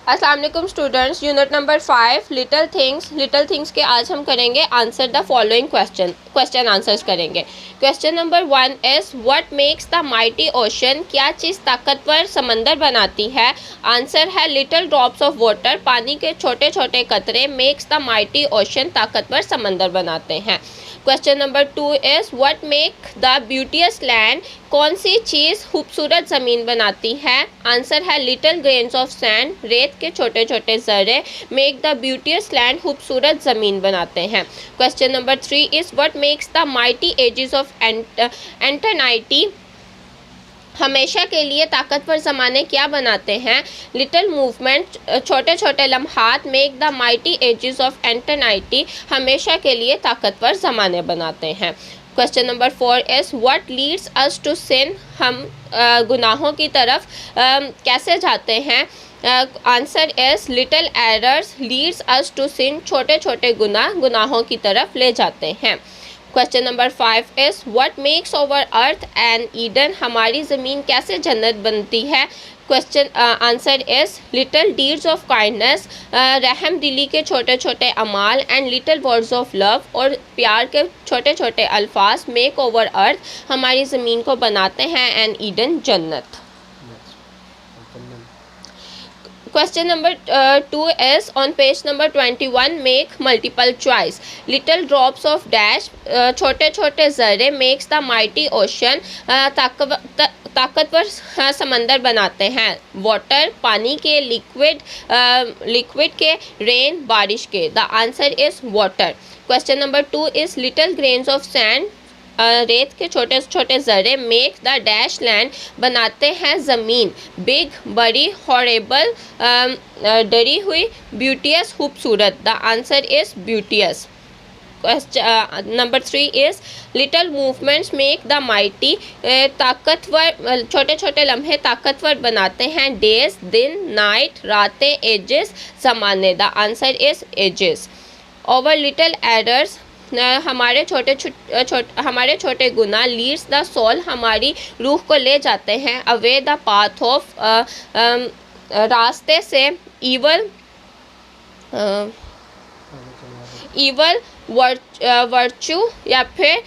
अस्सलाम वालेकुम students, unit number 5 little things के आज हम करेंगे answer the following question answers करेंगे। Question number 1 is what makes the mighty ocean, क्या चीज़ ताकतवर समंदर बनाती है। आंसर है लिटिल ड्रॉप्स ऑफ वाटर, पानी के छोटे छोटे कतरे मेक्स द माइटी ओशन, ताकतवर समंदर बनाते हैं। Question number 2 is what make the beauteous land, कौन सी चीज़ खूबसूरत ज़मीन बनाती है। आंसर है लिटिल ग्रेन्स ऑफ सैंड, रेत के छोटे छोटे ज़र्रे मेक द ब्यूटीएस लैंड, खूबसूरत ज़मीन बनाते हैं। Question number 3 is what makes the mighty ages of eternity, हमेशा के लिए ताकतवर ज़माने क्या बनाते हैं। लिटिल मूवमेंट, छोटे छोटे लम्हात make the mighty ages of eternity, हमेशा के लिए ताकतवर ज़माने बनाते हैं। Question number 4 is what leads us to sin, हम गुनाहों की तरफ कैसे जाते हैं। Answer is little errors leads us to sin, छोटे छोटे गुनाहों की तरफ ले जाते हैं। Question number 5 is what makes over earth and Eden, हमारी ज़मीन कैसे जन्नत बनती है। Question answer is little deeds of kindness, रहम दिली के छोटे छोटे अमाल and little words of love, और प्यार के छोटे छोटे अल्फाज मेक ओवर अर्थ, हमारी ज़मीन को बनाते हैं, एंड ईडन जन्नत। Question number 2 is on page number 21 make multiple choice, little drops of dash, छोटे छोटे ज़र्रे मेक्स द माइटी ओशन, ताकतवर समंदर बनाते हैं। वाटर, पानी के, लिक्विड के, रेन, बारिश के। The answer is water. Question number 2 is little grains of sand, रेत के छोटे छोटे ज़र्रे मेक द डैश लैंड, बनाते हैं ज़मीन। बिग, बड़ी, हॉरेबल, डरी हुई, ब्यूटियस, खूबसूरत। The answer is ब्यूटियस। Number 3 is little movements make the mighty, ताकतवर, छोटे छोटे लम्हे ताकतवर बनाते हैं। डेज, दिन, नाइट, रातें, एजेस, ज़माने। The answer is ages. Our little errors, हमारे छोटे गुनाह लीड्स द सोल, हमारी रूह को ले जाते हैं। अवे द पाथ ऑफ, रास्ते से, ईवल वर्चू या फिर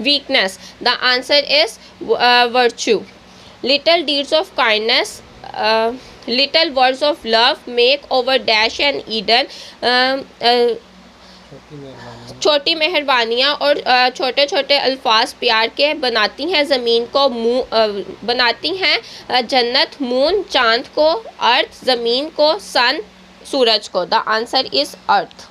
weakness. The answer is virtue. Little deeds of kindness, little words of love make over dash and Eden, छोटी मेहरबानियाँ और छोटे छोटे अल्फाज प्यार के बनाती हैं ज़मीन को, बनाती हैं जन्नत। मून, चाँद को, अर्थ, ज़मीन को, सन, सूरज को। The answer is earth.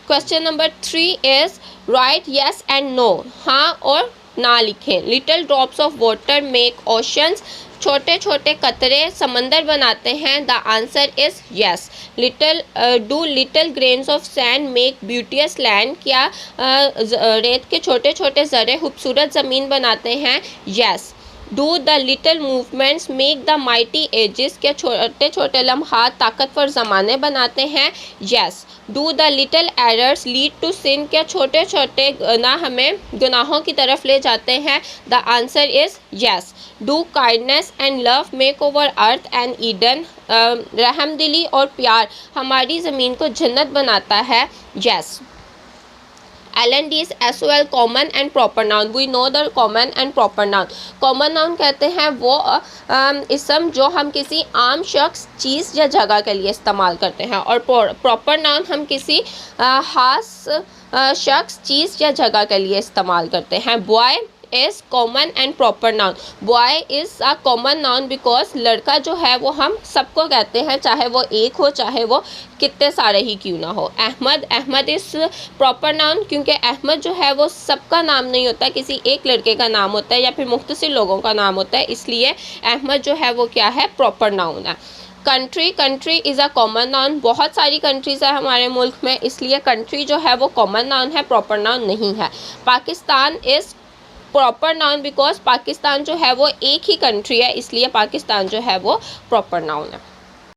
Question number 3 is right yes and no, हाँ और ना लिखें। Little drops of water make oceans, छोटे छोटे कतरे समंदर बनाते हैं। The answer is yes. Little grains of sand make beauteous land, क्या रेत के छोटे छोटे ज़र्रे खूबसूरत ज़मीन बनाते हैं। Yes. Do the little movements make the mighty ages, क्या छोटे छोटे लम्हात ताकतवर ज़माने बनाते हैं। Yes. Do the little errors lead to sin, क्या छोटे छोटे गुनाह हमें गुनाहों की तरफ ले जाते हैं। The answer is yes. Do kindness and love make over earth and Eden, रहमदिली और प्यार हमारी ज़मीन को जन्नत बनाता है। Yes. L&D is SOL common and proper noun, we know the common and proper noun. Common noun कहते हैं वो इसम जो हम किसी आम शख्स, चीज़ या जगह के लिए इस्तेमाल करते हैं, और प्रॉपर नाउन हम किसी खास शख्स, चीज़ या जगह के लिए इस्तेमाल करते हैं। Boy is common and proper noun, boy is a common noun because लड़का जो है वो हम सबको कहते हैं, चाहे वो एक हो, चाहे वो कितने सारे ही क्यों ना हो। अहमद इज़ प्रॉपर नाउन, क्योंकि अहमद जो है वो सबका नाम नहीं होता, किसी एक लड़के का नाम होता है या फिर मुख्तसिर लोगों का नाम होता है, इसलिए अहमद जो है वो क्या है, प्रॉपर नाउन है। Country is a common noun, बहुत सारी कंट्रीज़ है हमारे मुल्क में, इसलिए कंट्री जो है वो कॉमन नाउन है, प्रॉपर नाउन नहीं है। Pakistan is proper noun because Pakistan जो है वो एक ही कंट्री है, इसलिए पाकिस्तान जो है वो प्रॉपर नाउन है।